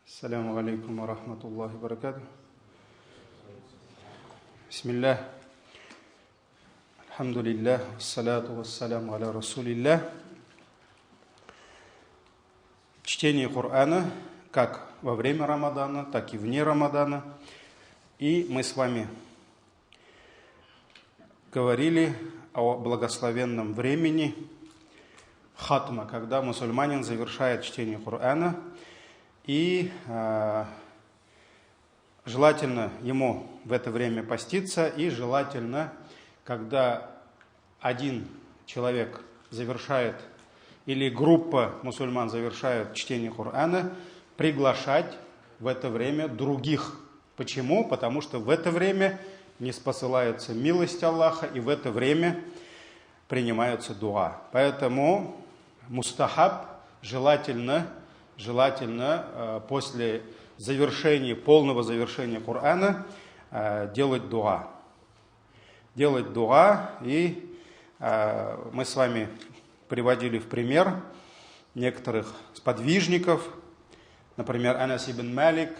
Ассаляму алейкум ва рахматуллахи ва баракатух. Бисмиллах. Алхамдулиллах. Вассаляту вассаляму аля расулиллах. Чтение Корана как во время Рамадана, так и вне Рамадана. И мы с вами говорили о благословенном времени хатма, когда мусульманин завершает чтение Корана. И желательно ему в это время поститься, и желательно, когда один человек завершает, или группа мусульман завершает чтение Корана, приглашать в это время других. Почему? Потому что в это время ниспосылается милость Аллаха, и в это время принимаются дуа. Поэтому мустахаб желательно после полного завершения Корана делать дуа. И мы с вами приводили в пример некоторых сподвижников. Например, Анас ибн Малик,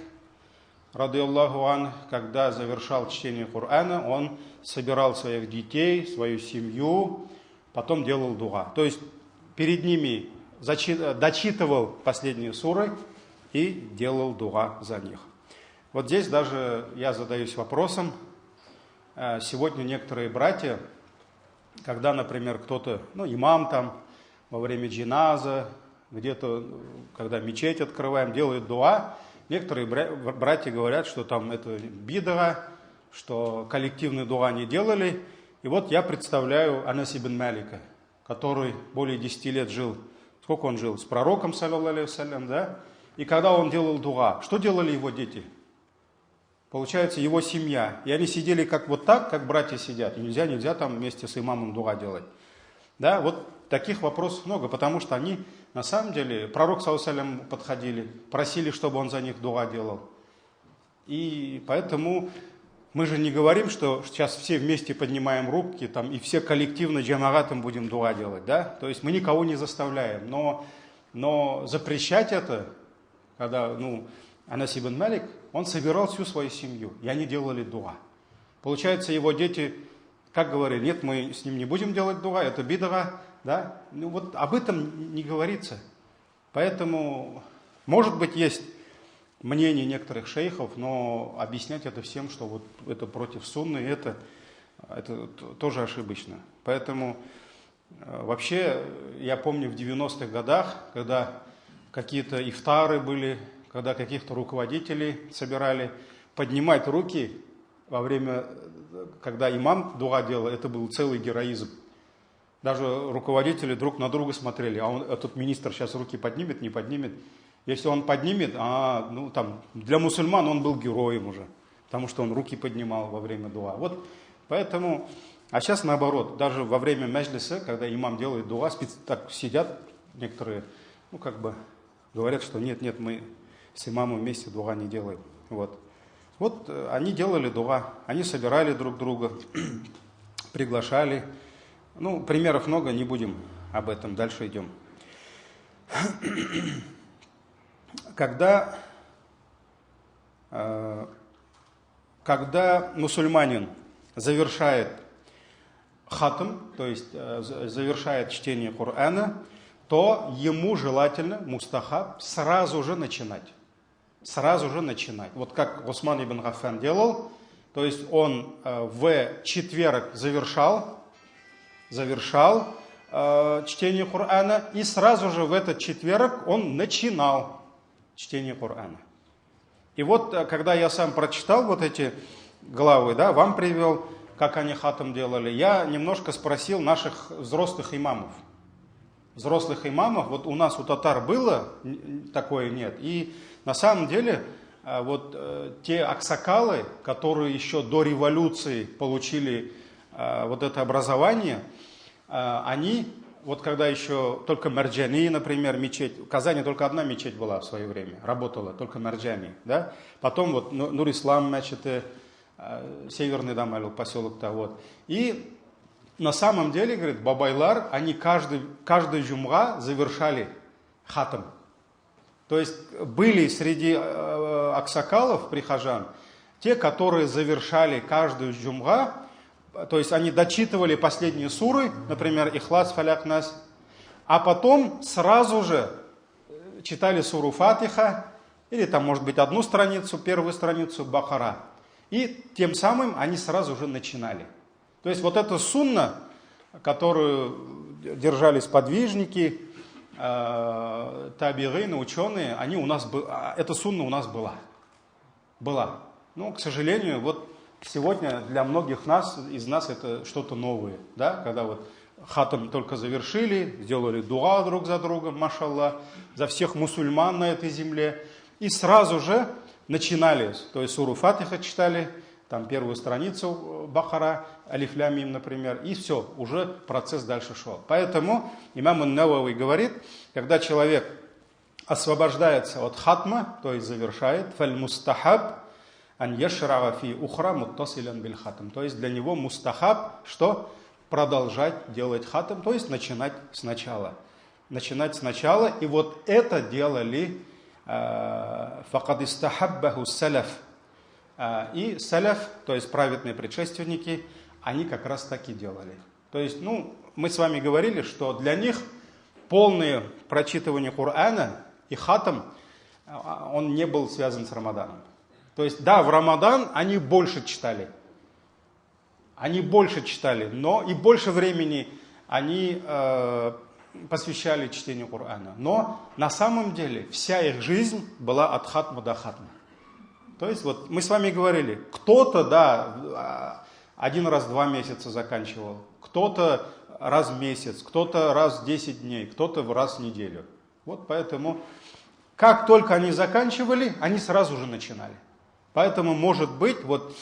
радийаллаху ан, когда завершал чтение Корана, он собирал своих детей, свою семью, потом делал дуа. То есть перед ними дочитывал последние суры и делал дуа за них. Вот здесь даже я задаюсь вопросом. Сегодня некоторые братья, когда, например, кто-то, имам там, во время джиназа, где-то, когда мечеть открываем, делают дуа, некоторые братья говорят, что там это бид'a, что коллективный дуа не делали. И вот я представляю Анас ибн Малика, который более 10 лет жил. Сколько он жил? С пророком, саллаллаху алейхи вассалям, да? И когда он делал дуа, что делали его дети? Получается, его семья. И они сидели как братья сидят. И нельзя там вместе с имамом дуа делать. Да, вот таких вопросов много, потому что они, на самом деле, пророк, саллаллаху алейхи вассалям, подходили, просили, чтобы он за них дуа делал. И поэтому мы же не говорим, что сейчас все вместе поднимаем руки там, и все коллективно джамагатом будем дуа делать. Да? То есть мы никого не заставляем. Но запрещать это, когда Анас ибн Малик, он собирал всю свою семью, и они делали дуа. Получается, его дети, как говорили, нет, мы с ним не будем делать дуа, это бид'a. Да? Вот об этом не говорится. Поэтому, может быть, есть мнение некоторых шейхов, но объяснять это всем, что вот это против сунны, это тоже ошибочно. Поэтому вообще, я помню в 90-х годах, когда какие-то ифтары были, когда каких-то руководителей собирали, поднимать руки во время, когда имам дуа делал, это был целый героизм. Даже руководители друг на друга смотрели, этот министр сейчас руки поднимет, не поднимет. Если он поднимет, для мусульман он был героем уже, потому что он руки поднимал во время дуа. Вот поэтому, а сейчас наоборот, даже во время маджлиса, когда имам делает дуа, так сидят некоторые, говорят, что нет, мы с имамом вместе дуа не делаем. Вот они делали дуа, они собирали друг друга, приглашали. Примеров много, не будем об этом, дальше идем. Когда мусульманин завершает хатм, то есть завершает чтение Корана, то ему желательно, мустахаб, сразу же начинать. Вот как Усман ибн Аффан делал, то есть он в четверг завершал чтение Корана, и сразу же в этот четверг он начинал чтение Корана. И вот, когда я сам прочитал вот эти главы, да, вам привел, как они хатм делали, я немножко спросил наших взрослых имамов. Вот у нас, у татар было, такое нет. И на самом деле, те аксакалы, которые еще до революции получили вот это образование, они, когда еще только Марджани, например, мечеть, в Казани только одна мечеть была в свое время, работала, только Марджани, да? Потом Нур-Ислам, Северный Дамаль, поселок-то, И на самом деле, говорит, Бабайлар, они каждый джумга завершали хатм. То есть были среди аксакалов, прихожан, те, которые завершали каждую джумга, то есть они дочитывали последние суры, например, Ихлас, Фаляк, Нас, а потом сразу же читали суру Фатиха, или там, может быть, одну страницу, первую страницу Бакара. И тем самым они сразу же начинали. То есть вот эта сунна, которую держали сподвижники, табигины, ученые, эта сунна у нас была. Но, к сожалению, вот сегодня для многих из нас это что-то новое. Да? Когда вот хатам только завершили, сделали дуа друг за другом, машаллах, за всех мусульман на этой земле. И сразу же начинали, то есть суру Фатиха читали, там первую страницу Бакара, Алиф Лям Мим, например, и все, уже процесс дальше шел. Поэтому имам ан-Навави говорит, когда человек освобождается от хатма, то есть завершает, фаль мустахаб ан яшрага фи ухра муттасилян биль хатам. То есть для него мустахаб, что продолжать делать хатам, то есть начинать сначала. Начинать сначала, и вот это делали факад истахаббаху салаф. И салаф, то есть праведные предшественники, они как раз так и делали. То есть, мы с вами говорили, что для них полное прочитывание Корана и хатам, он не был связан с Рамаданом. То есть, да, в Рамадан они больше читали. Но и больше времени они посвящали чтению Корана. Но на самом деле вся их жизнь была от хатма до хатма. То есть вот мы с вами говорили, кто-то, да, 1 раз в 2 месяца заканчивал, кто-то раз в месяц, кто-то раз в 10 дней, кто-то раз в неделю. Вот поэтому, как только они заканчивали, они сразу же начинали. Поэтому, может быть, вот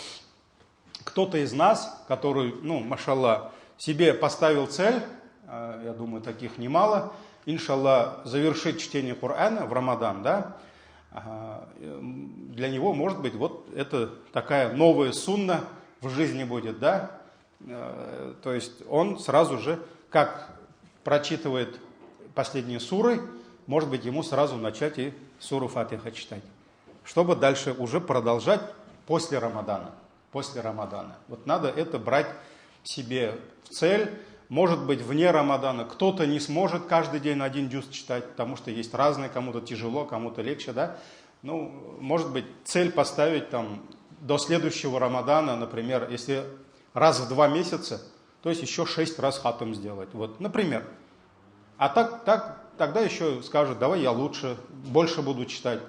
кто-то из нас, который, машаллах, себе поставил цель, я думаю, таких немало, иншаллах, завершить чтение Корана в Рамадан, да, для него, может быть, вот это такая новая сунна в жизни будет, да, то есть он сразу же, как прочитывает последние суры, может быть, ему сразу начать и суру Фатиха читать, чтобы дальше уже продолжать после Рамадана. Вот надо это брать себе в цель. Может быть, вне Рамадана кто-то не сможет каждый день 1 джуз читать, потому что есть разные, кому-то тяжело, кому-то легче, да. Может быть, цель поставить там до следующего Рамадана, например, если раз в 2 месяца, то есть еще 6 раз хатам сделать, вот, например. А тогда еще скажут, давай я больше буду читать,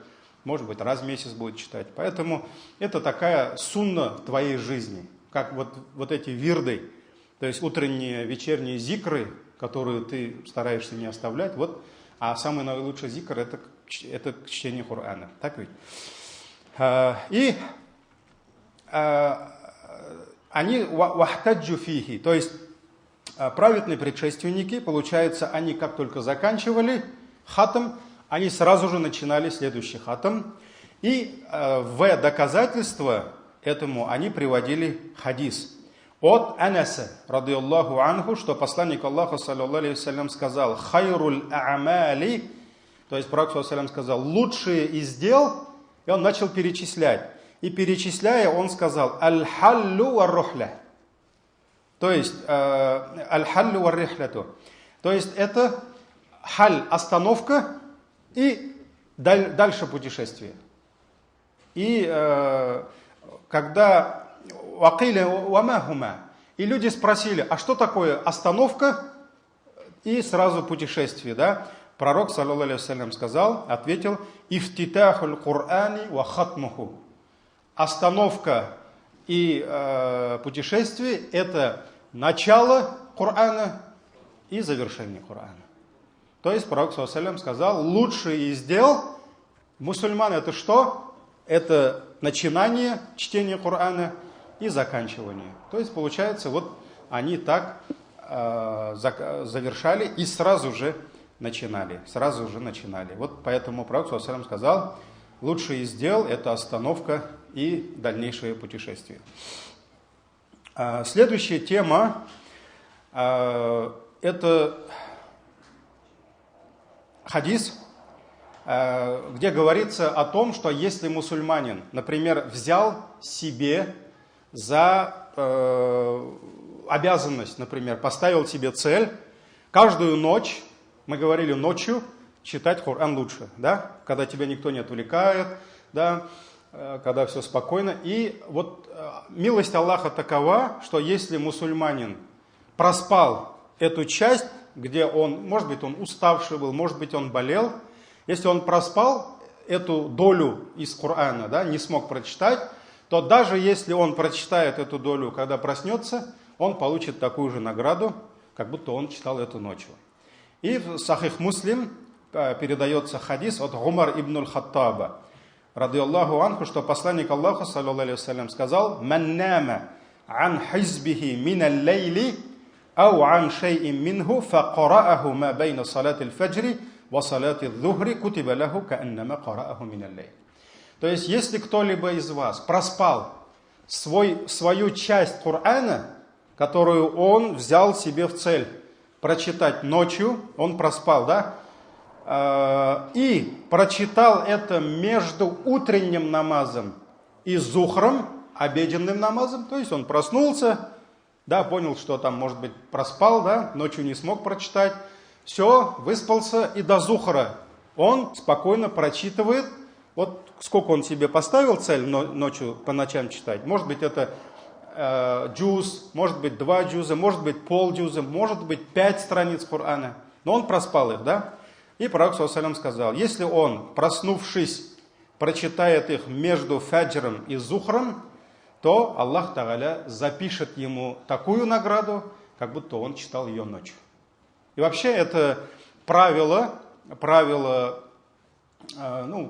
может быть, раз в месяц будет читать. Поэтому это такая сунна твоей жизни, как вот эти вирды. То есть утренние, вечерние зикры, которые ты стараешься не оставлять, вот, а самый наилучший зикр это чтение Корана. Так ведь? И они вахтаджу фихи, то есть праведные предшественники, получается, они как только заканчивали хатам, они сразу же начинали следующий хатам. И в доказательство этому они приводили хадис от Анаса, радийаллаху анху, что посланник Аллаха, саллаллаху алейхи вассалям, сказал: хайруль а'мали, то есть пророк, саллаллаху алейхи вассалям, сказал: лучшие из дел, и он начал перечислять. И перечисляя, он сказал: аль-халлю вар-рухля, то есть аль-халлю вар-рихляту, то есть это халь, остановка, и дальше путешествие. И когда и люди спросили, а что такое остановка и сразу путешествие, да? Пророк, саллаллаху алейхи вассалям, ответил: ифтитахуль Кур'ани ва хатмуху. Остановка и путешествие – это начало Корана и завершение Корана. То есть пророк, саллаллаху алейхи вассалям, сказал, лучший из дел мусульман – это что? Это начинание чтения Корана и заканчивание. То есть получается, вот они так завершали и сразу же начинали. Вот поэтому пророк, саллаллаху алейхи вассалям, сказал, лучший из дел – это остановка и дальнейшее путешествие. Следующая тема – это хадис, где говорится о том, что если мусульманин, например, взял себе за обязанность, например, поставил себе цель каждую ночь, мы говорили ночью, читать Коран лучше, да? Когда тебя никто не отвлекает, да? Когда все спокойно. И вот милость Аллаха такова, что если мусульманин проспал эту часть, где он, может быть, он уставший был, может быть, он болел, если он проспал эту долю из Корана, да, не смог прочитать, то даже если он прочитает эту долю, когда проснется, он получит такую же награду, как будто он читал эту ночью. И в Сахих Муслим передается хадис от Умар ибн аль-Хаттаба, радиаллаху анху, что посланник Аллаха, саллаллаху алейхи вассалям, сказал: «Ман нама ан хизбихи мин аль-лейли ау ан шей'ин минху факарааху ма байна салат аль-фаджри ва салат аль-зухри кутиба лаху кааннама карааху мин аль-лейл». То есть, если кто-либо из вас проспал свою часть Корана, которую он взял себе в цель прочитать ночью, он проспал, да? И прочитал это между утренним намазом и зухром, обеденным намазом, то есть он проснулся, да, понял, что там, может быть, проспал, да, ночью не смог прочитать, все, выспался, и до зухра он спокойно прочитывает, вот сколько он себе поставил цель ночью по ночам читать, может быть, это джуз, может быть, 2 джуза, может быть, полджуза, может быть, 5 страниц Корана, но он проспал их, да. И пророк саллаллаху алейхи сказал, если он, проснувшись, прочитает их между фаджром и зухром, то Аллах Тааля запишет ему такую награду, как будто он читал ее ночью. И вообще это правило,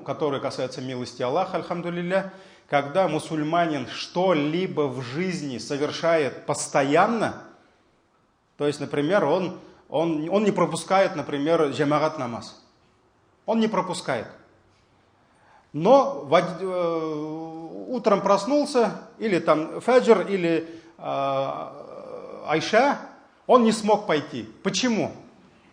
которое касается милости Аллаха, альхамдулилля, когда мусульманин что-либо в жизни совершает постоянно, то есть, например, он не пропускает, например, джамаат намаз. Он не пропускает. Но утром проснулся, или там фаджр, или айша, он не смог пойти. Почему?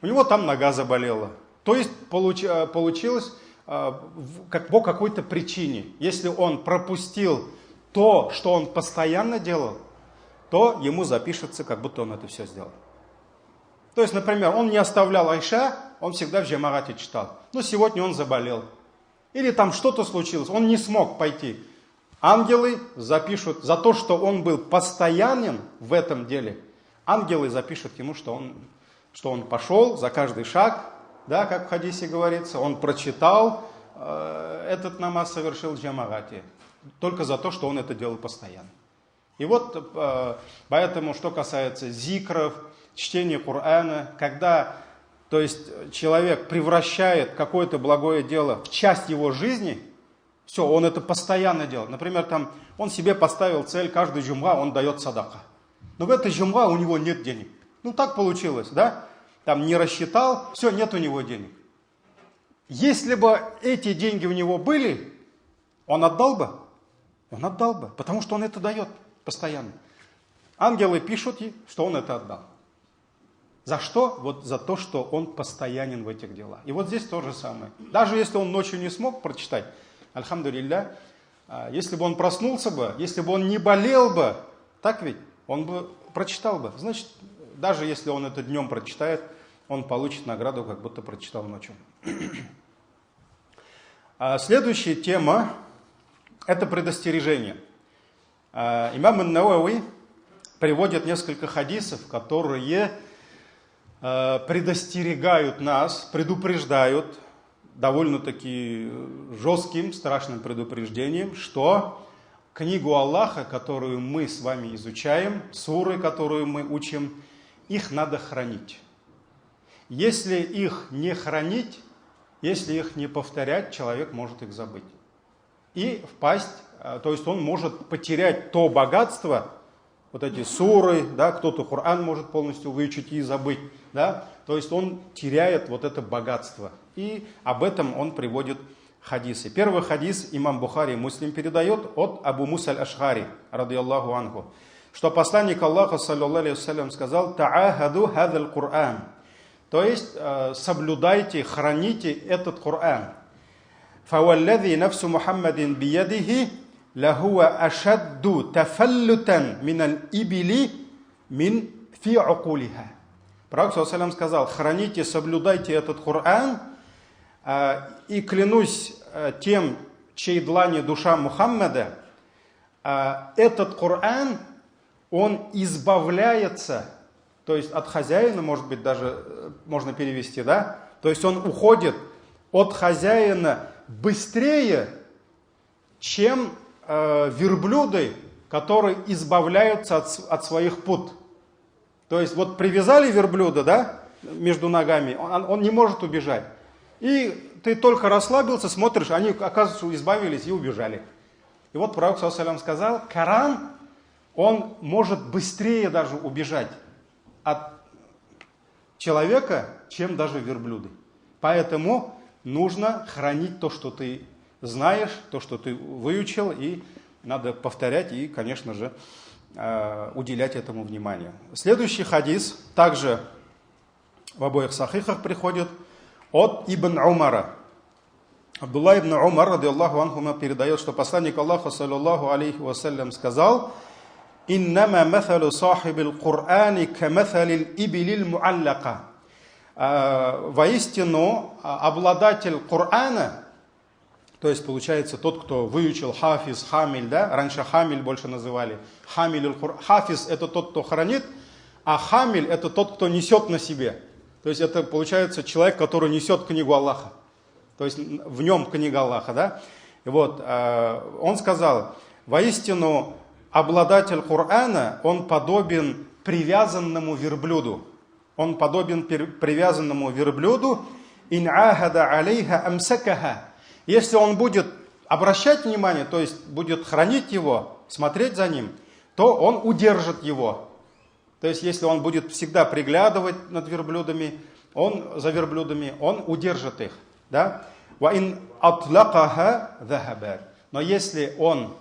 У него там нога заболела. То есть получилось по какой-то причине. Если он пропустил то, что он постоянно делал, то ему запишется, как будто он это все сделал. То есть, например, он не оставлял айша, он всегда в джамаате читал. Но сегодня он заболел. Или там что-то случилось, он не смог пойти. Ангелы запишут за то, что он был постоянен в этом деле. Ангелы запишут ему, что он пошел за каждый шаг, да, как в хадисе говорится, он прочитал, этот намаз совершил в джамаате. Только за то, что он это делал постоянно. И вот поэтому, что касается зикров, чтение Корана, когда, то есть, человек превращает какое-то благое дело в часть его жизни, все, он это постоянно делает. Например, там, он себе поставил цель, каждый джумга он дает садака. Но в этой джумга у него нет денег. Ну, так получилось, да? Там не рассчитал, все, нет у него денег. Если бы эти деньги у него были, он отдал бы? Он отдал бы, потому что он это дает постоянно. Ангелы пишут, что он это отдал. За что? Вот за то, что он постоянен в этих делах. И вот здесь то же самое. Даже если он ночью не смог прочитать, альхамдулилля, если бы он проснулся бы, если бы он не болел бы, так ведь, он бы прочитал бы. Значит, даже если он это днем прочитает, он получит награду, как будто прочитал ночью. Следующая тема – это предостережение. Имам ан-Навави приводит несколько хадисов, которые предостерегают нас, предупреждают довольно-таки жестким, страшным предупреждением, что книгу Аллаха, которую мы с вами изучаем, суры, которую мы учим, их надо хранить. Если их не хранить, если их не повторять, человек может их забыть. И впасть, то есть он может потерять то богатство, вот эти суры, да, кто-то Коран может полностью выучить и забыть, да, то есть он теряет вот это богатство. И об этом он приводит хадисы. Первый хадис имам Бухари и Муслим передает от Абу Муса аль-Аш'ари, радийаллаху анху, что посланник Аллаха, саллаллаху алейхи вассалям, сказал: «Та'ахаду хадал Кур'ан», то есть соблюдайте, храните этот Коран. فَوَالَّذِي نَفْسُ مُحَمَّدٍ بِيَدِهِ لَهُوَ أَشَدُّ تَفَلُّتًا مِنَ الْإِبِلِ مِنْ فِي عُقُولِهَا. Пророк ﷺ сказал: храните, соблюдайте этот Коран, и клянусь тем, чьей длани душа Мухаммада, этот Коран, он избавляется, то есть от хозяина, может быть, даже можно перевести, да? То есть он уходит от хозяина быстрее, чем верблюды, которые избавляются от своих пут. То есть вот привязали верблюда, да, между ногами, он не может убежать. И ты только расслабился, смотришь, они, оказывается, избавились и убежали. И вот пророк ﷺ сказал, Коран, он может быстрее даже убежать от человека, чем даже верблюды. Поэтому нужно хранить то, что ты знаешь, то, что ты выучил, и надо повторять и, конечно же, уделять этому внимание. Следующий хадис также в обоих сахихах приходит от Ибн Умара. Абдулла ибн Умар, радиаллаху анхума, передает, что посланник Аллаха, саллаллаху алейхи вассалям, сказал: «Иннама матhalу сахибил Кур'ани ка матhalил ибилил муаллака». Воистину, обладатель Корана, то есть, получается, тот, кто выучил хафиз, хамиль, да? Раньше хамиль больше называли. Хафиз – это тот, кто хранит, а хамиль – это тот, кто несет на себе. То есть, это, получается, человек, который несет книгу Аллаха. То есть, в нем книга Аллаха, да? И вот, он сказал: воистину, обладатель Корана, он подобен привязанному верблюду. Он подобен привязанному верблюду. «Ин ахада алейха амсакаха». Если он будет обращать внимание, то есть будет хранить его, смотреть за ним, то он удержит его. То есть если он будет всегда приглядывать над верблюдами, за верблюдами, он удержит их. Да? «Ваин атлакаха захаба». Но если он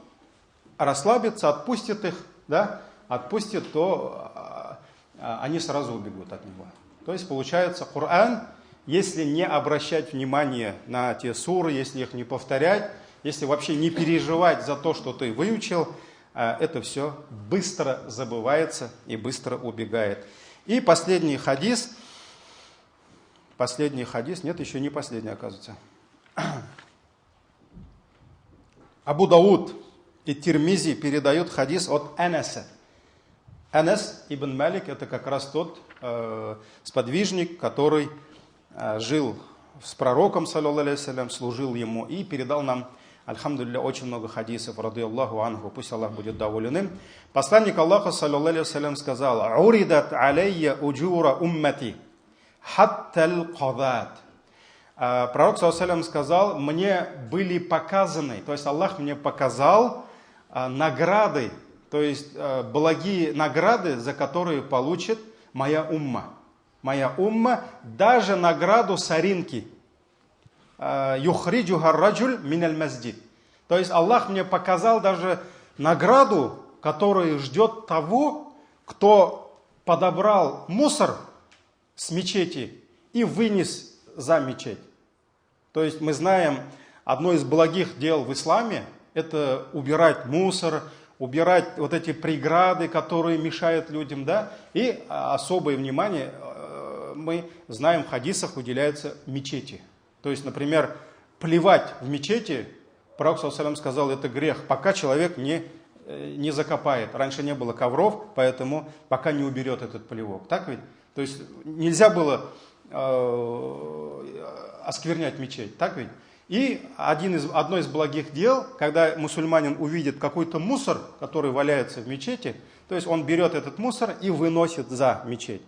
расслабится, отпустит их, да, отпустит, то они сразу убегут от него. То есть получается, Коран, если не обращать внимание на те суры, если их не повторять, если вообще не переживать за то, что ты выучил, это все быстро забывается и быстро убегает. И последний хадис, нет, еще не последний, оказывается. Абу Дауд и Тирмизи передают хадис от Анаса. Анас ибн Малик — это как раз тот сподвижник, который жил с пророком, саллаллаху алейхи вассалям, служил ему и передал нам, альхамдулилля, очень много хадисов, радиаллаху анху, пусть Аллах будет доволен им. Посланник Аллаха, саллаллаху алейхи вассалям, сказал: «Уридат алейя уджура уммати, хаттал кадат». Пророк, саллаллаху алейхи вассалям, сказал: мне были показаны, то есть Аллах мне показал награды, то есть благие награды, за которые получит моя умма. Моя умма, даже награду соринки. Юхриджуха раджуль миналь масджид. То есть Аллах мне показал даже награду, которая ждет того, кто подобрал мусор с мечети и вынес за мечеть. То есть мы знаем, одно из благих дел в исламе – это убирать мусор, убирать вот эти преграды, которые мешают людям, да, и особое внимание, мы знаем, в хадисах уделяется мечети. То есть, например, плевать в мечети, пророк саллаллаху алейхи вассалям сказал, это грех, пока человек не закопает. Раньше не было ковров, поэтому пока не уберет этот плевок. Так ведь? То есть нельзя было осквернять мечеть. Так ведь? И одно из благих дел, когда мусульманин увидит какой-то мусор, который валяется в мечети, то есть он берет этот мусор и выносит за мечеть.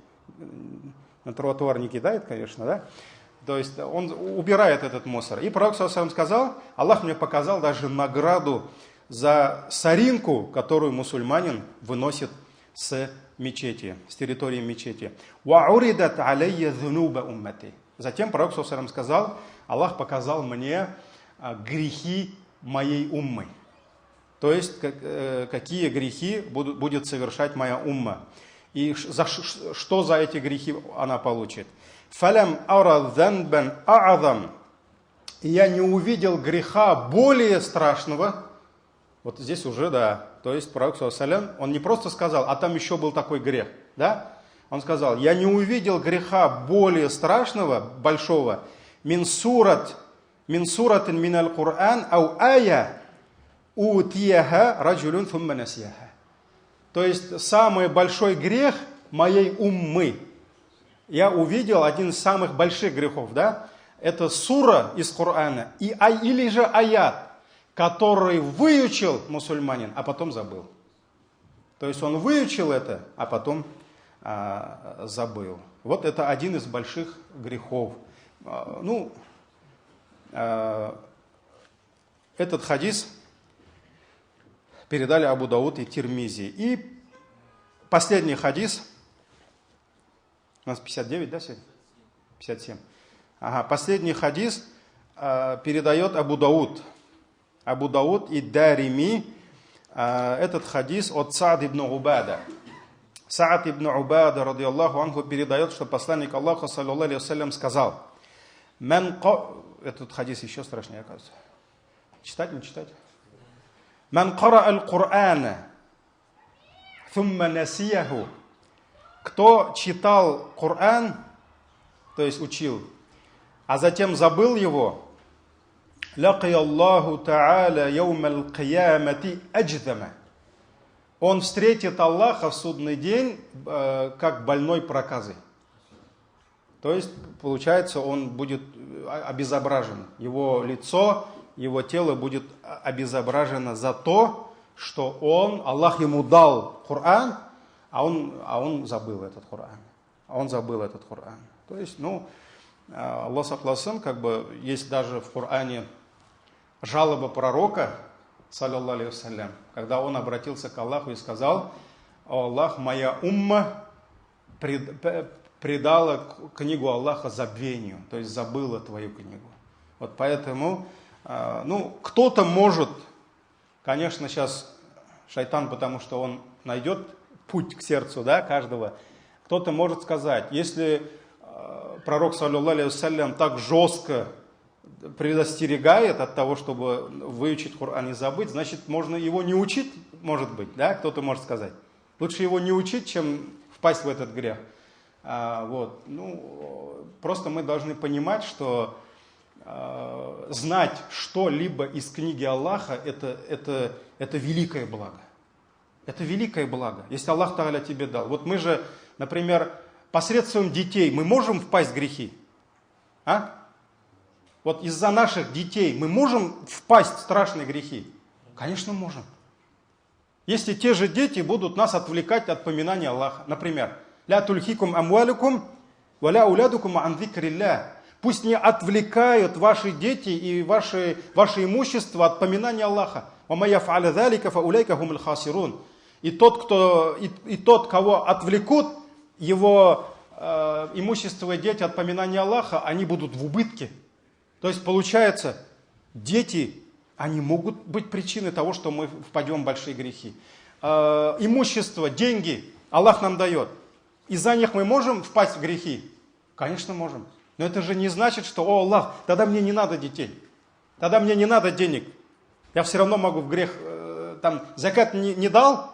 На тротуар не кидает, конечно, да? То есть он убирает этот мусор. И пророк саллаллаху алейхи вассалям сказал: Аллах мне показал даже награду за соринку, которую мусульманин выносит с мечети, с территории мечети. «Ва'уридат алейя зунуба уммати». Затем пророк саллаллаху алейхи вассалям сказал: Аллах показал мне грехи моей уммы. То есть, какие грехи будет совершать моя умма. И что за эти грехи она получит. «Фалям ара занбан а'азам И я не увидел греха более страшного. Вот здесь уже, да. То есть пророк, он не просто сказал, а там еще был такой грех. Да? Он сказал, я не увидел греха более страшного, большого, мин суратин мин аль-Кур'ан, ау ая утияха раджулюн фумма насияха. То есть самый большой грех моей уммы. Я увидел один из самых больших грехов, да? Это сура из Корана, или же аят, который выучил мусульманин, а потом забыл. То есть он выучил это, а потом забыл. Вот это один из больших грехов. Этот хадис передали Абу Дауд и Тирмизи. И последний хадис, у нас 59, да, сегодня? 57. Ага, последний хадис передает Абу Дауд. Абу Дауд и Дарими. Этот хадис от Саад ибн Убада. Саад ибн Убада, радиаллаху анху, передает, что посланник Аллаха, саллаллаху алейхи вассалям, сказал: этот хадис еще страшнее, оказывается. Читать, не читать? «Ман кара аль-Кур'ана, thumма насияху». Кто читал Коран, то есть учил, а затем забыл его, «Лакия Аллаху та'аля яума аль-киямати адждама». Он встретит Аллаха в судный день как больной проказой. То есть, получается, он будет обезображен. Его лицо, его тело будет обезображено за то, что Аллах ему дал Коран, а он забыл этот Коран. То есть, Аллах сакласын, есть даже в Коране жалоба пророка, саллаллаху алейхи вассалям, когда он обратился к Аллаху и сказал: «О Аллах, моя умма предала книгу Аллаха забвению», то есть забыла твою книгу. Вот поэтому, кто-то может, конечно, сейчас шайтан, потому что он найдет путь к сердцу, да, каждого, кто-то может сказать, если пророк, саллаллаху алейхи вассалям, так жестко предостерегает от того, чтобы выучить Коран и забыть, значит, можно его не учить, может быть, да, кто-то может сказать. Лучше его не учить, чем впасть в этот грех. Просто мы должны понимать, что знать что-либо из книги Аллаха это великое благо. Это великое благо, если Аллах Тааля тебе дал. Вот мы же, например, посредством детей мы можем впасть в грехи? Вот из-за наших детей мы можем впасть в страшные грехи? Конечно, можем. Если те же дети будут нас отвлекать от поминания Аллаха. Например, «Ля тульхикум амвалюкум, валя улядукум ан зикрилля». Пусть не отвлекают ваши дети и ваше имущество от поминания Аллаха. «Ва яф'аля залика фауляйка хумуль хасирун». И тот, кого отвлекут, его имущество и дети от поминания Аллаха, они будут в убытке. То есть, получается, дети, они могут быть причиной того, что мы впадем в большие грехи. Имущество, деньги Аллах нам дает. Из-за них мы можем впасть в грехи? Конечно, можем. Но это же не значит, что, о Аллах, тогда мне не надо детей. Тогда мне не надо денег. Я все равно могу в грех. Закат не дал.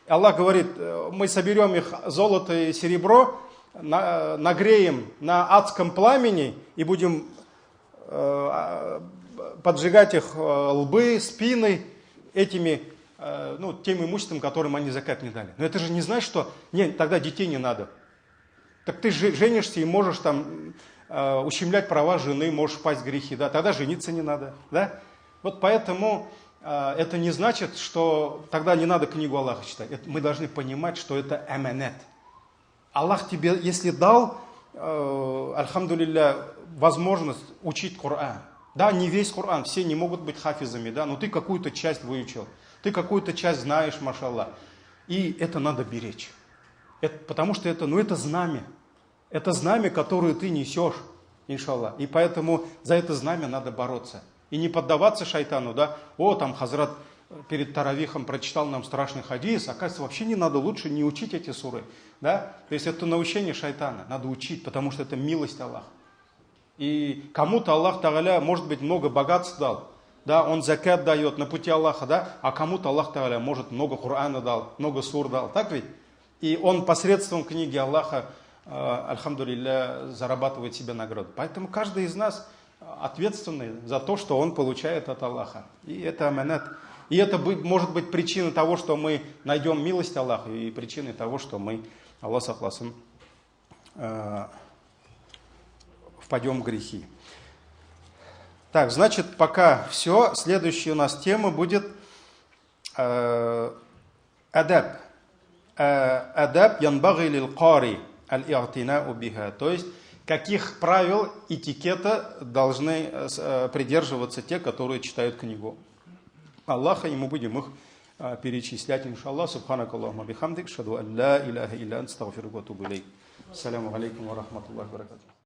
Аллах говорит, мы соберем их золото и серебро, нагреем на адском пламени и будем поджигать их лбы, спины этими, тем имуществом, которым они закат не дали. Но это же не значит, что нет, тогда детей не надо. Так ты женишься и можешь ущемлять права жены, можешь впасть в грехи, да? Тогда жениться не надо, да? Вот поэтому это не значит, что тогда не надо книгу Аллаха читать. Мы должны понимать, что это аманат. Аллах тебе, если дал, альхамдулилля, возможность учить Коран. Да, не весь Коран, все не могут быть хафизами, да, но ты какую-то часть выучил, ты какую-то часть знаешь, машаллах. И это надо беречь. Потому что это знамя. Это знамя, которое ты несешь, иншаллах. И поэтому за это знамя надо бороться. И не поддаваться шайтану, да. Хазрат перед таравихом прочитал нам страшный хадис. Оказывается, вообще не надо, лучше не учить эти суры. Да? То есть это научение шайтана. Надо учить, потому что это милость Аллаха. И кому-то Аллах Тааля, может быть, много богатств дал. Да, он закат дает на пути Аллаха, да, а кому-то Аллах Тааля, может, много Корана дал, много сур дал. Так ведь? И он посредством книги Аллаха, альхамдулилля, зарабатывает себе награду. Поэтому каждый из нас ответственный за то, что он получает от Аллаха. И это аманат. И это может быть причиной того, что мы найдем милость Аллаха, и причиной того, что мы, Аллах сахласым, впадем в грехи. Так, значит, пока все. Следующая у нас тема будет адаб. Адаб янбаги лил кари аль-и'тинау биха. То есть, каких правил этикета должны придерживаться те, которые читают книгу Аллаха, и мы будем их перечислять, иншаллах. Субханак Аллахума бихамдик, шаду ан ла иляха илля анта, астагфирука ва атубу илейк. Ассаляму алейкум ва рахматуллахи ва баракатуху.